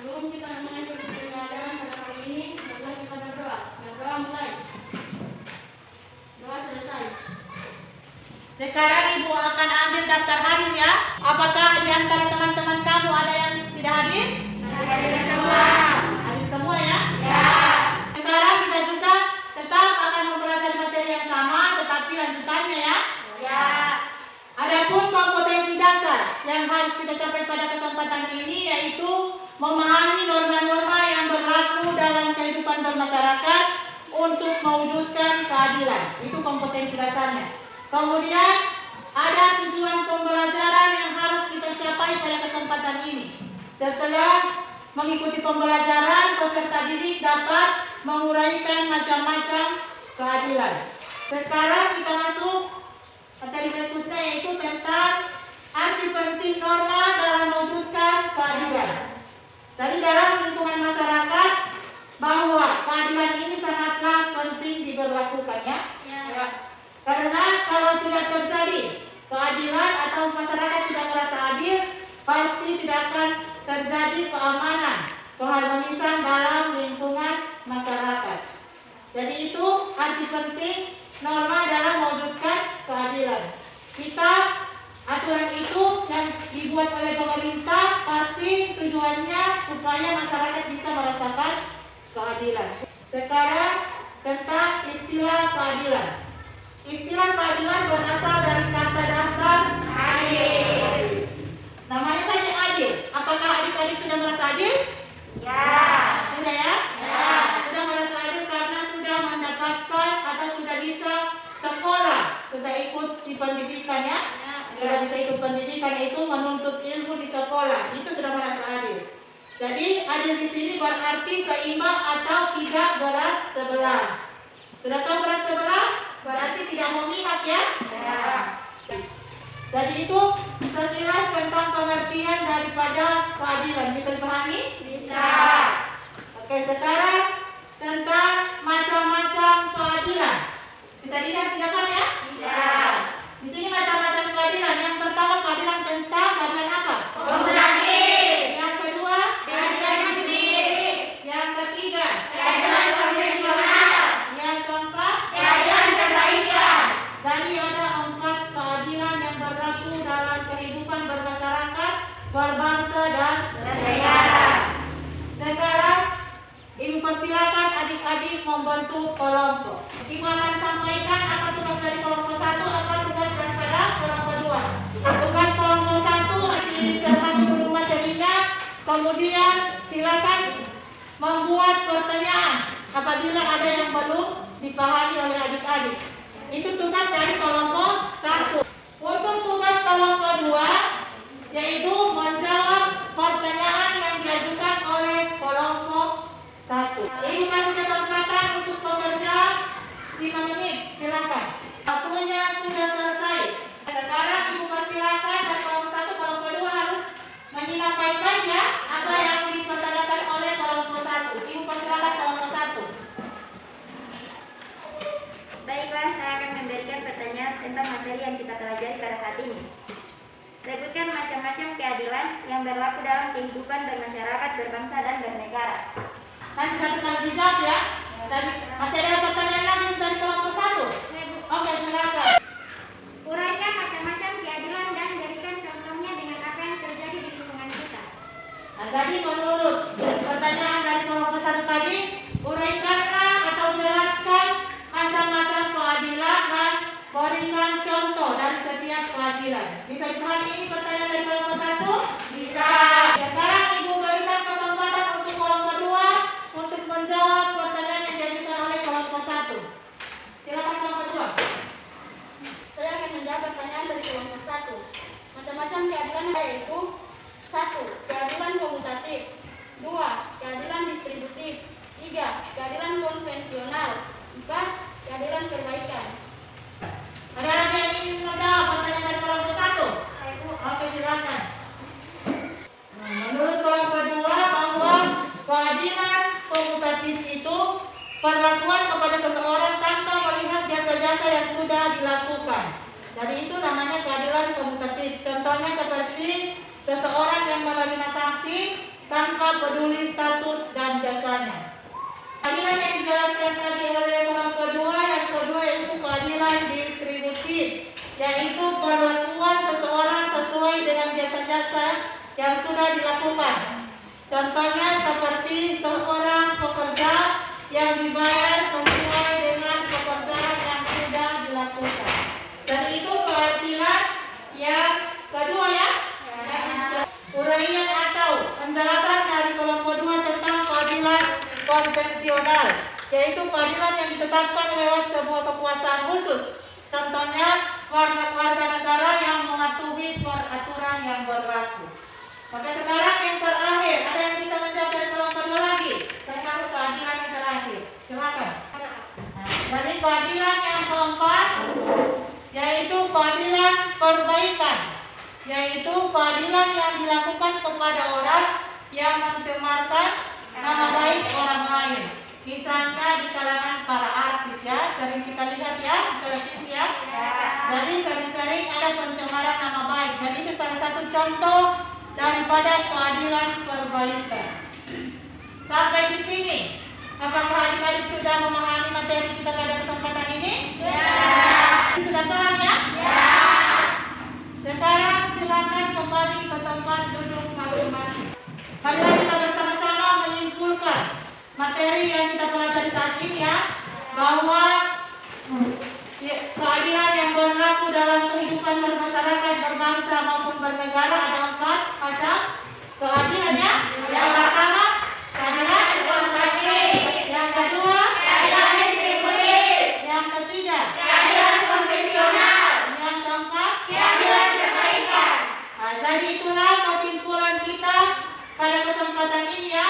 Sebelum kita mulai pembelajaran pada kali ini, marilah kita berdoa. Berdoa mulai. Doa selesai. Sekarang Ibu akan ambil daftar hadir ya. Apakah di antara teman-teman kamu ada yang tidak hadir? Hadir semua. Hadir semua ya? Ya. Sekarang kita juga tetap akan mempelajari materi yang sama, tetapi lanjutannya ya. Ya. Adapun kompetensi dasar yang harus kita capai pada kesempatan ini yaitu memahami norma-norma yang berlaku dalam kehidupan bermasyarakat untuk mewujudkan keadilan. Itu kompetensi dasarnya. Kemudian ada tujuan pembelajaran yang harus kita capai pada kesempatan ini. Setelah mengikuti pembelajaran, peserta didik dapat menguraikan macam-macam keadilan. Sekarang kita masuk materi berikutnya yaitu tentang arti penting norma dalam mewujudkan keadilan. Jadi dalam lingkungan masyarakat bahwa keadilan ini sangatlah penting diberlakukan ya. Ya. Karena kalau tidak terjadi keadilan atau masyarakat tidak merasa adil, pasti tidak akan terjadi keamanan, keharmonisan dalam lingkungan masyarakat. Jadi itu arti penting norma dalam mewujudkan keadilan. Aturan itu yang dibuat oleh pemerintah pasti tujuannya supaya masyarakat bisa merasakan keadilan. Sekarang tentang istilah keadilan. Istilah keadilan berasal dari kata dasar adil. Namanya saja adil. Apakah adik-adik sudah merasa adil? Ya. Sudah ya? Ya. Sudah merasa adil karena sudah mendapatkan atau sudah bisa sekolah, sudah ikut di pendidikan ya? Sudah bisa ikut pendidikan yaitu menuntut ilmu di sekolah. Itu sudah merasa adil. Jadi adil di sini berarti seimbang atau tidak berat sebelah. Sudah tahu berat sebelah? Berarti tidak memihak ya? Ya. Jadi itu sekilas tentang pengertian daripada keadilan. Bisa dipahami? Bisa. Oke, sekarang tentang macam-macam keadilan. Bisa dilihat tidak kan ya? Bisa. Di sini macam-macam keadilan. Yang pertama keadilan tentang keadilan apa? Kooperatif. Yang kedua? Keadilan mandiri. Yang ketiga? Keadilan konvensional. Yang keempat? Keadilan perbaikan. Jadi ada 4 keadilan yang berlaku dalam kehidupan bermasyarakat, berbangsa dan Bernegara. Sekarang Ibu persilakan adik-adik membentuk kelompok. Ibu akan sampaikan apa tugas dari kelompok 1, apa tugas daripada kelompok 2. Tugas kelompok 1 dicermati dulu materinya, kemudian silakan membuat pertanyaan apabila ada yang belum dipahami oleh adik-adik. Itu tugas dari kelompok 1. Untuk tugas kelompok 2 yaitu menjawab pertanyaan yang diajukan oleh kelompok 1. Ibu kasih kesempatan untuk bekerja 5 menit, silakan. Waktunya sudah selesai. Sekarang Ibu persilakan dari kelompok 1, kelompok 2 harus menyimak baik-baik ya apa yang dipertanyakan oleh kelompok 1. Ibu persilakan kelompok 1. Baiklah, saya akan memberikan pertanyaan tentang materi yang kita pelajari pada saat ini. Sebutkan macam-macam keadilan yang berlaku dalam kehidupan bermasyarakat, berbangsa, dan bernegara. Nanti satu kali dijawab ya. Tadi masih ada pertanyaan lagi dari kelompok 1? Oke, silakan. Uraikan macam-macam keadilan dan jadikan contohnya dengan apa yang terjadi di lingkungan kita. Nah, jadi menurut pertanyaan dari kelompok 1 tadi, uraikanlah atau jelaskan macam-macam keadilan dan berikan contoh dari setiap keadilan. Bisa dipahami ini pertanyaan dari kelompok 1? Bisa. Sekarang Ibu berikan kesempatan untuk kelompok 2 untuk menjawab pertanyaan yang diajukan oleh kelompok 1. Silakan kelompok 2. Saya akan menjawab pertanyaan dari kelompok 1. Macam-macam keadilan yaitu 1. Keadilan komutatif. 2. Keadilan distributif. 3. Keadilan konvensional. 4. Keadilan perbaikan. Ada lagi yang ingin menjawab pertanyaan dari kelompok 1? Oke, silakan. Menurut kelompok 2 bahwa keadilan komutatif itu perlakuan kepada seseorang tanpa melihat jasa-jasa yang sudah dilakukan. Jadi itu namanya keadilan komutatif. Contohnya seperti seseorang yang menerima sanksi tanpa tanpa peduli status dan jasanya. Keadilan yang dijelaskan tadi oleh kelompok 2, yang kedua itu keadilan distributif, yaitu perlakuan seseorang sesuai dengan jasa-jasa yang sudah dilakukan. Contohnya seperti seorang pekerja yang dibayar sesuai dengan pekerjaan yang sudah dilakukan. Dan itu keadilan yang kedua ya. Uraian atau penjelasan dari kelompok 2 tentang keadilan konvensional, yaitu keadilan yang ditetapkan lewat sebuah kekuasaan khusus. Contohnya warga negara yang mematuhi peraturan yang berlaku. Maka sekarang yang terakhir, ada yang bisa menjawab dari kelompok 2 lagi tentang keadilan yang terakhir? Silakan. Jadi keadilan yang keempat yaitu keadilan perbaikan, yaitu keadilan yang dilakukan kepada orang yang mencemarkan nama baik orang lain. Misalnya di kalangan para artis ya, sering kita lihat ya di televisi ya. Jadi sering-sering ada pencemaran nama baik. Dan itu salah satu contoh daripada keadilan perbaikan. Sampai di sini, apakah adik-adik sudah memahami materi kita pada kesempatan ini? Ya. Sudah paham ya? Ya. Sekarang silakan kembali ke tempat duduk masing-masing. Marilah kita bersama-sama menyimpulkan materi yang kita pelajari saat ini ya, bahwa keadilan yang berlaku dalam kehidupan bermasyarakat, berbangsa maupun bernegara ada 4 macam keadilan ya. Yang pertama keadilan konstruktif, yang kedua keadilan distributif, yang ketiga keadilan konvensional, yang keempat keadilan perbaikan. Nah, jadi itulah kesimpulan kita pada kesempatan ini ya.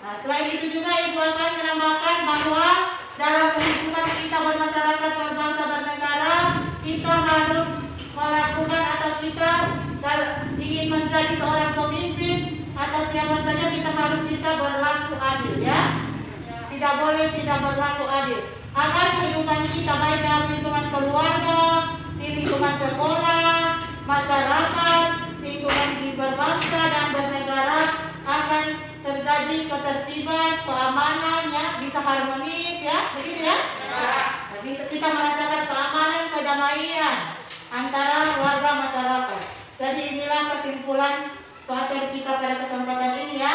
Nah, selain itu juga Ibu akan menambahkan bahwa dalam kehidupan kita bermasyarakat, berbangsa, bernegara, kita harus melakukan atau kita ingin menjadi seorang pemimpin atau siapa saja, kita harus bisa berlaku adil ya. Tidak boleh tidak berlaku adil. Agar kehidupan kita baik dalam lingkungan keluarga, di lingkungan sekolah, masyarakat, lingkungan di berbangsa dan bernegara akan terjadi ketertiban, keamanan ya, bisa harmonis ya, begitu ya? Ya. Bisa kita merasakan keamanan, kedamaian antara warga masyarakat. Jadi inilah kesimpulan materi kita pada kesempatan ini ya.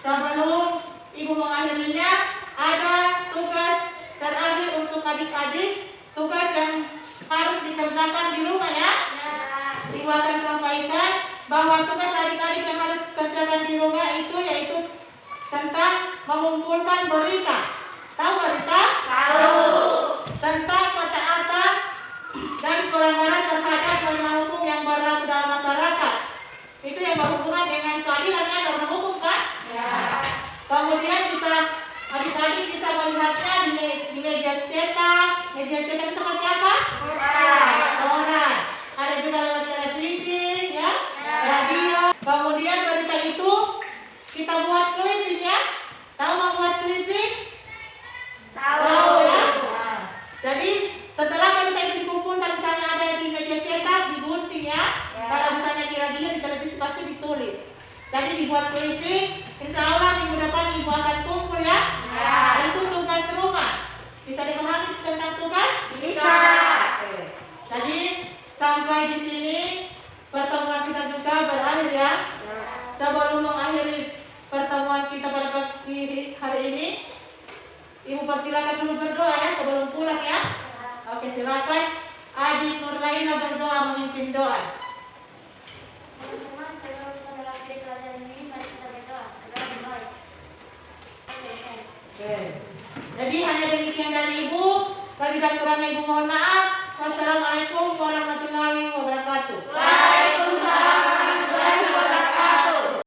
Sebelum Ibu mengakhirinya, ada tugas terakhir untuk adik-adik, tugas yang harus dikerjakan di rumah ya. Ibu akan sampaikan bahwa tugas adik-adik yang harus kerjakan di rumah itu yaitu tentang mengumpulkan berita. Tahu berita? Tahu. Tentang ketaatan dan pelanggaran terhadap norma hukum yang berlaku dalam masyarakat. Itu yang berhubungan dengan keadilan ya, norma hukum kan? Ya. Kemudian kita adik-adik bisa melihatnya di media cetak. Media cetak seperti apa? Koran. Ada juga lewat televisi ya, radio. Kemudian berita itu kita buat clipping ya. Tahu membuat clipping? Tahu ya. Nah, jadi setelah berita itu dikumpulkan, misalnya ada di media cetak, digunting ya. Kalau misalnya di radio, di televisi pasti ditulis. Jadi dibuat clipping. Insya Allah minggu depan Ibu akan kumpul ya. Itu tugas rumah. Bisa dipahami tentang tugas? Bisa. Jadi sampai di sini pertemuan kita juga berakhir ya. Sebelum mengakhiri pertemuan kita pada pagi hari ini, Ibu persilakan dulu berdoa ya sebelum pulang ya. Oke, silakan Adik Nurlaina berdoa, memimpin doa. Teman-teman, sebelum kita mengakhiri pelajaran ini, mari kita berdoa agar lebih baik. Oke. Jadi hanya demikian dari Ibu. Bagi dan kurangnya Ibu mohon maaf. Wassalamualaikum warahmatullahi wabarakatuh. Waalaikumsalam.